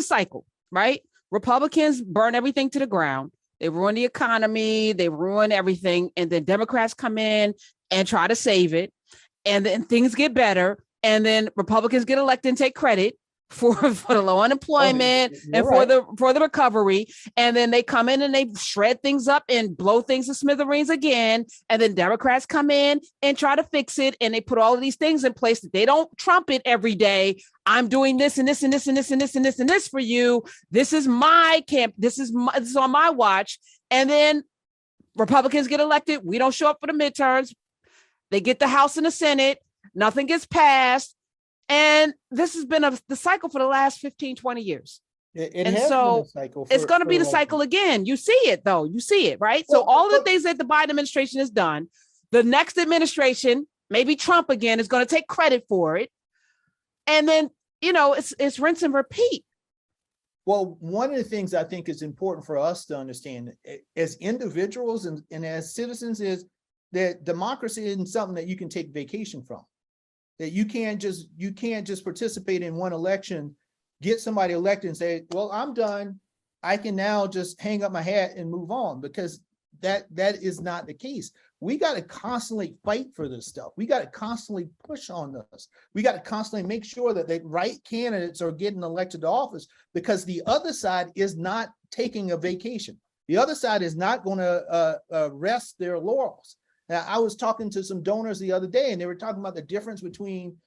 cycle, right? Republicans burn everything to the ground. They ruin the economy, they ruin everything. And then Democrats come in and try to save it. And then things get better. And then Republicans get elected and take credit for the low unemployment and for the recovery. And then they come in and they shred things up and blow things to smithereens again. And then Democrats come in and try to fix it. And they put all of these things in place that they don't trumpet every day. I'm doing this and this and this and this and this and this and this for you. This is my camp. This is on my watch. And then Republicans get elected. We don't show up for the midterms. They get the House and the Senate. Nothing gets passed. And this has been the cycle for the last 15, 20 years. And so it's going to be the cycle again. You see it, though. You see it, right? So all of the things that the Biden administration has done, the next administration, maybe Trump again, is going to take credit for it. And then, it's rinse and repeat. Well, one of the things I think is important for us to understand as individuals and as citizens is that democracy isn't something that you can take vacation from. That you can't just participate in one election, get somebody elected and say, well, I'm done. I can now just hang up my hat and move on, because that is not the case. We got to constantly fight for this stuff. We got to constantly push on this. We got to constantly make sure that the right candidates are getting elected to office, because the other side is not taking a vacation. The other side is not going to rest their laurels. Now, I was talking to some donors the other day, and they were talking about the difference between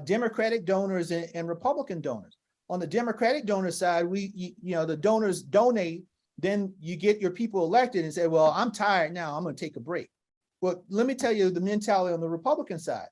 Democratic donors and Republican donors. On the Democratic donor side, the donors donate, then you get your people elected and say, well, I'm tired now, I'm going to take a break. Well, let me tell you the mentality on the Republican side.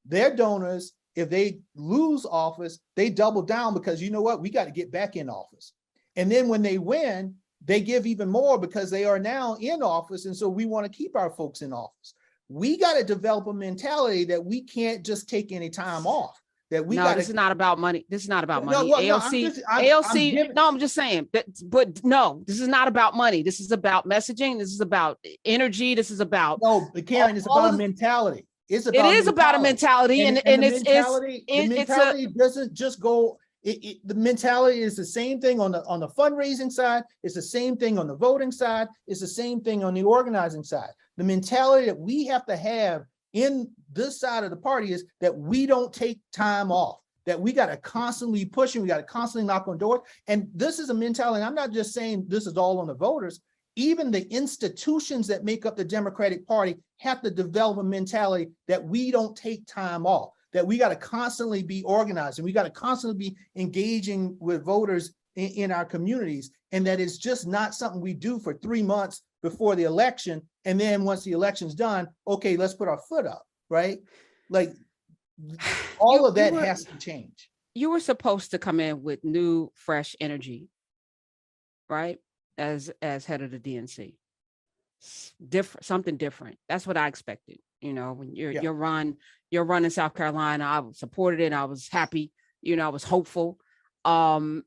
Their donors, if they lose office, they double down, because you know what? We got to get back in office. And then when they win, they give even more, because they are now in office. And so we want to keep our folks in office. We got to develop a mentality that we can't just take any time off. That we this is not about money. This is not about money. AOC, I'm just saying that, but no, this is not about money. This is about messaging. This is about energy. This is about but Karen, it's about a mentality. It is about a mentality, and the mentality doesn't just go. The mentality is the same thing on the fundraising side. It's the same thing on the voting side. It's the same thing on the organizing side. The mentality that we have to have in this side of the party is that we don't take time off, that we got to constantly push, and we got to constantly knock on doors. And this is a mentality. I'm not just saying this is all on the voters. Even the institutions that make up the Democratic Party have to develop a mentality that we don't take time off, that we got to constantly be organized, and we got to constantly be engaging with voters in our communities. And that is just not something we do for 3 months before the election. And then once the election's done, okay, let's put our foot up, right? Like all of that has to change. You were supposed to come in with new, fresh energy, right? As head of the DNC. Something different. That's what I expected. When your run in South Carolina, I supported it. I was happy. I was hopeful. And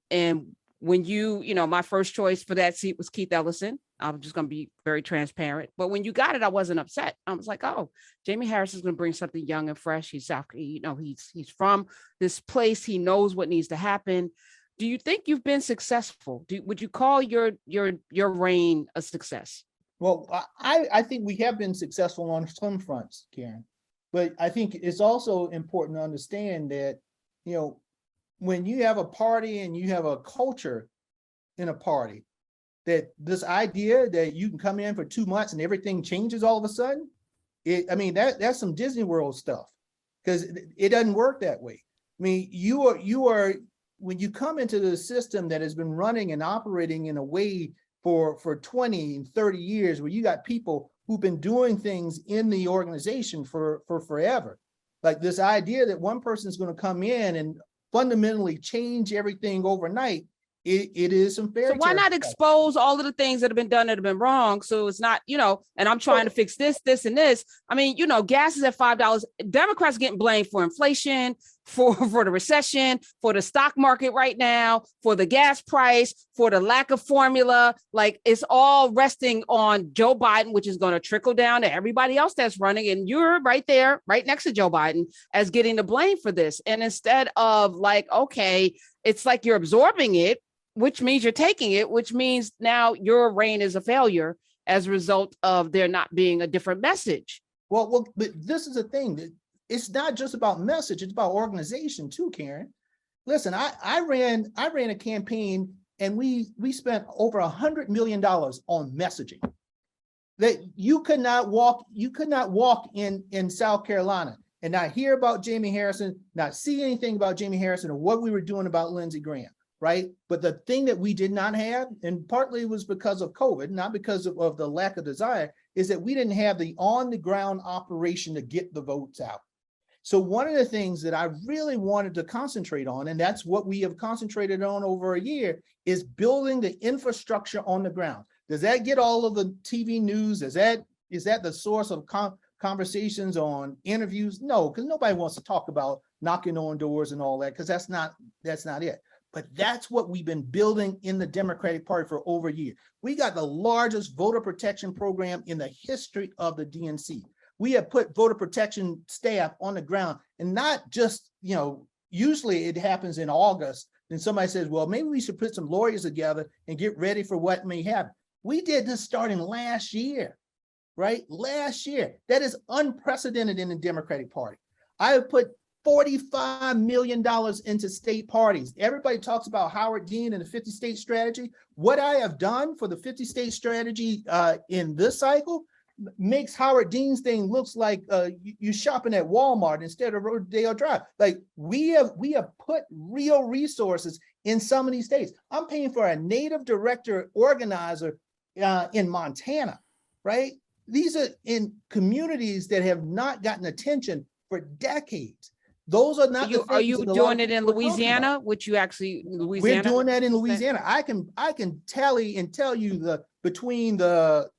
when my first choice for that seat was Keith Ellison. I'm just going to be very transparent. But when you got it, I wasn't upset. I was like, oh, Jaime Harrison is going to bring something young and fresh. He's from this place. He knows what needs to happen. Do you think you've been successful? Would you call your reign a success? Well, I think we have been successful on some fronts, Karen. But I think it's also important to understand that, when you have a party and you have a culture in a party, that this idea that you can come in for 2 months and everything changes all of a sudden, that's some Disney World stuff, because it doesn't work that way. I mean, you are when you come into the system that has been running and operating in a way for 20 and 30 years, where you got people who've been doing things in the organization for forever. Like this idea that one person is going to come in and fundamentally change everything overnight, it is some fairy tale. So why not expose all of the things that have been done that have been wrong? So it's not, and I'm trying to fix this, and this. I mean, gas is at $5. Democrats getting blamed for inflation, for the recession, for the stock market right now, for the gas price, for the lack of formula. Like, it's all resting on Joe Biden, which is going to trickle down to everybody else that's running. And you're right there, right next to Joe Biden, as getting the blame for this. And instead of like, okay, it's like you're absorbing it. which means you're taking it, which means now your reign is a failure as a result of there not being a different message. Well, but this is the thing. It's not just about message, it's about organization too, Karen. Listen, I ran a campaign and we spent over $100 million on messaging. That you could not walk in South Carolina and not hear about Jaime Harrison, not see anything about Jaime Harrison or what we were doing about Lindsey Graham, right? But the thing that we did not have, and partly it was because of COVID, not because of the lack of desire, is that we didn't have the on-the-ground operation to get the votes out. So one of the things that I really wanted to concentrate on, and that's what we have concentrated on over a year, is building the infrastructure on the ground. Does that get all of the TV news? Is that the source of conversations on interviews? No, because nobody wants to talk about knocking on doors and all that, because that's not it. But that's what we've been building in the Democratic Party for over a year. We got the largest voter protection program in the history of the DNC. We have put voter protection staff on the ground, and not just, usually it happens in August. Then somebody says, well, maybe we should put some lawyers together and get ready for what may happen. We did this starting last year, right? Last year. That is unprecedented in the Democratic Party. I have put $45 million into state parties. Everybody talks about Howard Dean and the 50-state strategy. What I have done for the 50-state strategy in this cycle makes Howard Dean's thing looks like you shopping at Walmart instead of Rodeo Drive. Like we have put real resources in some of these states. I'm paying for a native director organizer in Montana, right? These are in communities that have not gotten attention for decades. Those are not. Are you doing it in Louisiana? Which you actually Louisiana? We're doing that in Louisiana. I can tally and tell you between the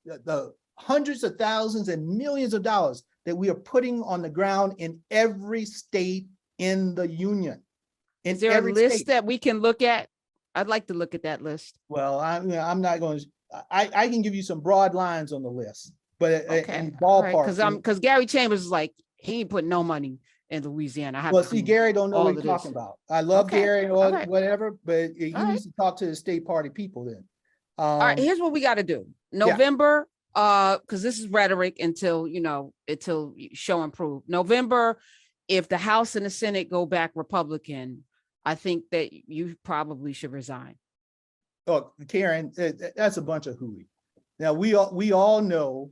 hundreds of thousands and millions of dollars that we are putting on the ground in every state in the union. Is there a list that we can look at? I'd like to look at that list. Well, I'm not going to. I can give you some broad lines on the list, but okay. In ballpark. Because Gary Chambers is like, he ain't putting no money in Louisiana. Well, see, Gary don't know what he's talking about. I love Gary or whatever, but he needs to talk to the state party people then. All right, here's what we got to do. November, because this is rhetoric until show and prove. November, if the House and the Senate go back Republican, I think that you probably should resign. Oh, Karen, that's a bunch of hooey. Now we all know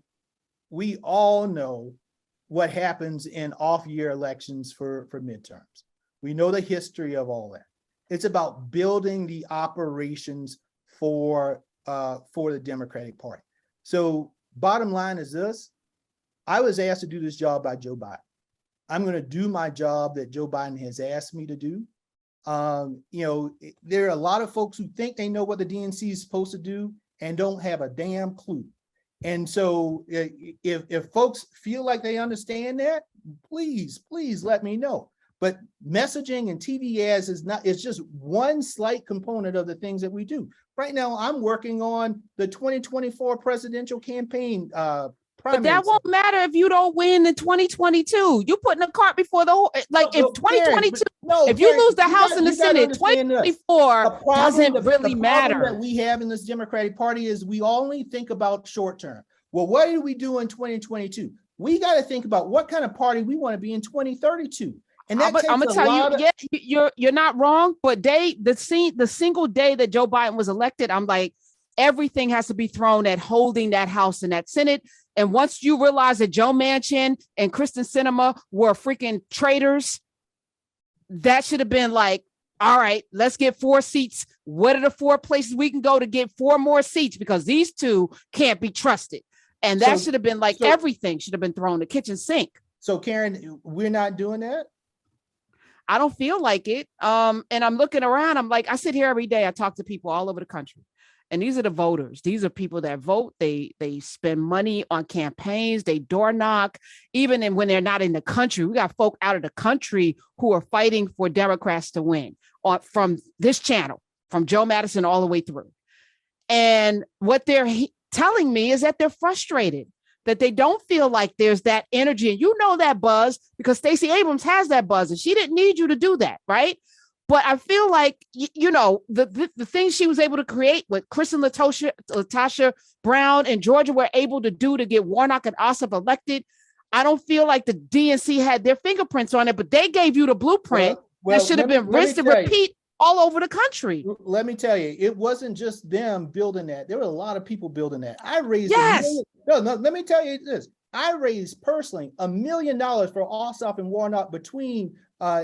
what happens in off-year elections for midterms. We know the history of all that. It's about building the operations for the Democratic Party. So bottom line is this: I was asked to do this job by Joe Biden. I'm going to do my job that Joe Biden has asked me to do. There are a lot of folks who think they know what the DNC is supposed to do and don't have a damn clue. And so if folks feel like they understand that, please let me know. But messaging and TV ads it's just one slight component of the things that we do. Right now, I'm working on the 2024 presidential campaign. But that won't matter if you don't win in 2022. You putting the cart before the horse. Like if 2022, if you lose the House and the Senate, 2024 doesn't really matter. The problem that we have in this Democratic Party is we only think about short term. Well, what do we do in 2022? We got to think about what kind of party we want to be in 2032. And that I'm gonna tell you, you're not wrong. But the single day that Joe Biden was elected, I'm like, everything has to be thrown at holding that House and that Senate. And once you realize that Joe Manchin and Kristen Sinema were freaking traitors, that should have been like, all right, let's get 4 seats. What are the 4 places we can go to get 4 more seats? Because these two can't be trusted. And that should have been like everything should have been thrown in the kitchen sink. So Karen, we're not doing that? I don't feel like it. And I'm looking around. I'm like, I sit here every day. I talk to people all over the country. And these are the voters. These are people that vote. They spend money on campaigns. They door knock, even when they're not in the country. We got folk out of the country who are fighting for Democrats to win from this channel, from Joe Madison all the way through. And what they're telling me is that they're frustrated, that they don't feel like there's that energy. And you know that buzz because Stacey Abrams has that buzz and she didn't need you to do that, right? But I feel like, the things she was able to create, what Chris and Latasha Brown and Georgia were able to do to get Warnock and Ossoff elected, I don't feel like the DNC had their fingerprints on it, but they gave you the blueprint that should have been rinsed and repeat all over the country. Let me tell you, it wasn't just them building that. There were a lot of people building that. I raised no, let me tell you this. I raised personally $1 million for Ossoff and Warnock between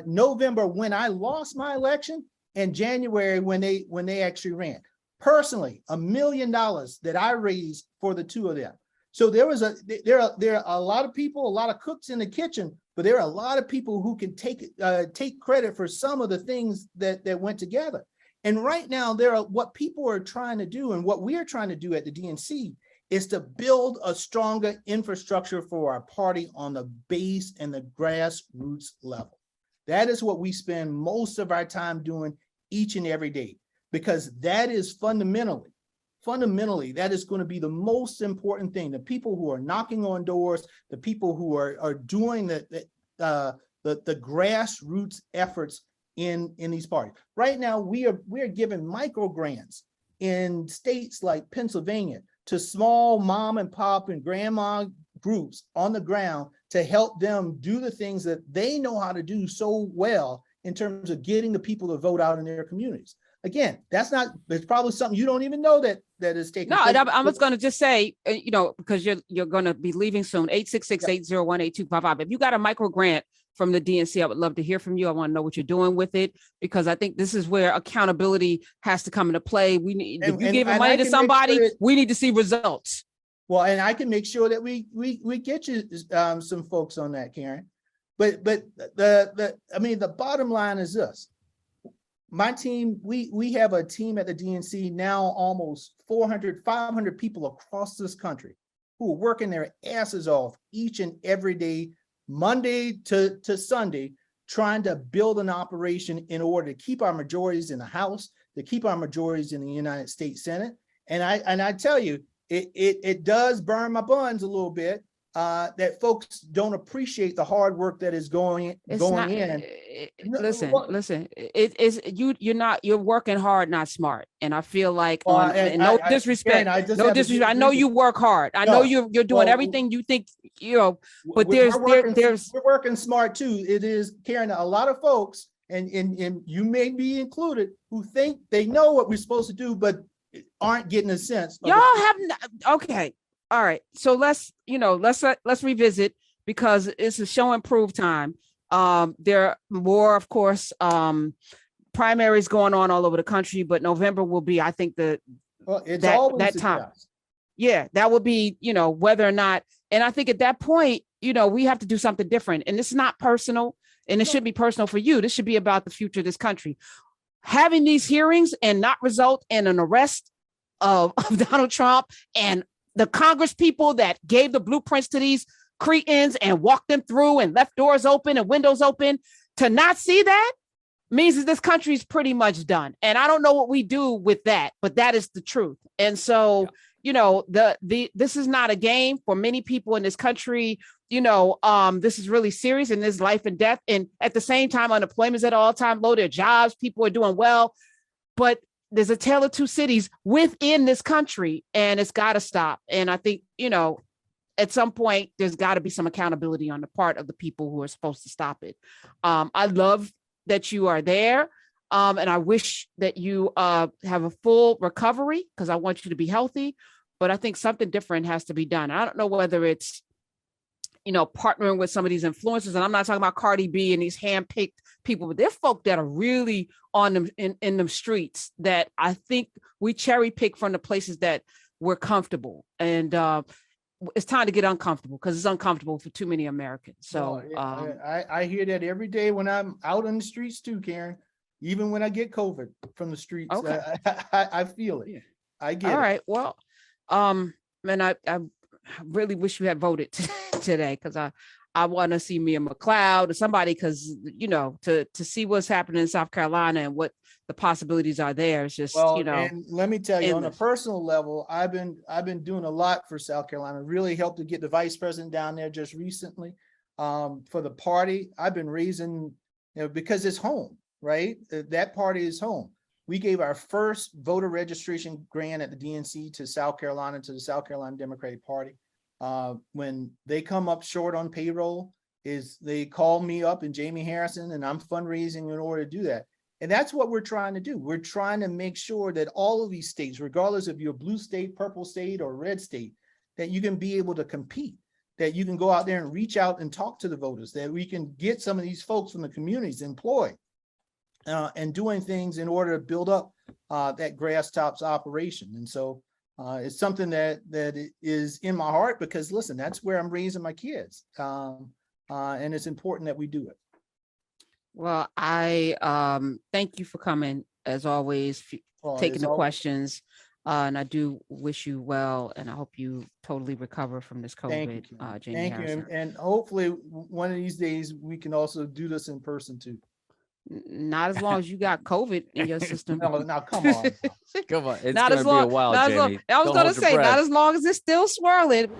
November, when I lost my election, and January, when they actually ran. Personally, $1 million that I raised for the two of them. So there are a lot of people, a lot of cooks in the kitchen, but there are a lot of people who can take credit for some of the things that went together. And right now, what people are trying to do, and what we're trying to do at the DNC, is to build a stronger infrastructure for our party on the base and the grassroots level. That is what we spend most of our time doing each and every day, because that is fundamentally, that is going to be the most important thing. The people who are knocking on doors, the people who are doing the grassroots efforts in these parties. Right now, we are giving micro grants in states like Pennsylvania to small mom and pop and grandma groups on the ground to help them do the things that they know how to do so well in terms of getting the people to vote out in their communities. Again, it's probably something you don't even know that is taking place. No, I was going to just say, because you're going to be leaving soon, 866-801-8255. If you got a micro grant from the DNC, I would love to hear from you. I want to know what you're doing with it, because I think this is where accountability has to come into play. We need, if you're giving money to somebody, we need to see results. Well, and I can make sure that we get you some folks on that, Karen. But the bottom line is this. My team, we have a team at the DNC now, almost 400, 500 people across this country who are working their asses off each and every day, Monday to Sunday, trying to build an operation in order to keep our majorities in the House, to keep our majorities in the United States Senate. And I tell you, it does burn my buns a little bit that folks don't appreciate the hard work that is going in. Listen, you're working hard, not smart. And I feel like, no disrespect, I know you work hard. I know you're doing everything you think, but we're working smart too. It is, Karen, a lot of folks, and you may be included, who think they know what we're supposed to do, but aren't getting a sense. Okay. All right. So let's revisit, because it's a show and prove time. There are more, of course, primaries going on all over the country, but November will be, I think, that time. Yeah, that would be, whether or not. And I think at that point, we have to do something different. And it's not personal, and it should be personal for you. This should be about the future of this country. Having these hearings and not result in an arrest of Donald Trump and the Congress people that gave the blueprints to these cretins and walked them through and left doors open and windows open, to not see that means that this country is pretty much done. And I don't know what we do with that, but that is the truth. And so, this is not a game for many people in this country. This is really serious, and there's life and death. And at the same time, unemployment is at an all-time low. Their jobs, people are doing well, but there's a tale of two cities within this country, and it's got to stop. And I think, at some point, there's got to be some accountability on the part of the people who are supposed to stop it. I love that you are there. And I wish that you have a full recovery, because I want you to be healthy. But I think something different has to be done. I don't know whether it's, partnering with some of these influencers. And I'm not talking about Cardi B and these handpicked people, but they're folk that are really on them in them streets that I think we cherry pick from the places that we're comfortable. And it's time to get uncomfortable, because it's uncomfortable for too many Americans. So I hear that every day when I'm out on the streets too, Karen. Even when I get COVID from the streets, okay. I feel it. Yeah. I get it. All right. Well, man, I really wish you had voted today, because I want to see Mia McLeod or somebody, because to see what's happening in South Carolina and what the possibilities are there is just And let me tell you, on a personal level, I've been doing a lot for South Carolina. Really helped to get the vice president down there just recently for the party. I've been raising, because it's home. right? That party is home. We gave our first voter registration grant at the DNC to South Carolina, to the South Carolina Democratic Party. When they come up short on payroll, is they call me up and Jaime Harrison, and I'm fundraising in order to do that. And that's what we're trying to do. We're trying to make sure that all of these states, regardless of your blue state, purple state, or red state, that you can be able to compete, that you can go out there and reach out and talk to the voters, that we can get some of these folks from the communities employed and doing things in order to build up that grass tops operation. And so it's something that is in my heart, because listen, that's where I'm raising my kids. And it's important that we do it. Well, I thank you for coming, as always, taking the questions. And I do wish you well, and I hope you totally recover from this COVID. Jaime Harrison. And hopefully one of these days we can also do this in person too. Not as long as you got COVID in your system. No, come on. Come on. It's not gonna as long, be a while, not Jamie. as long, I was going to say, not as long as it's still swirling.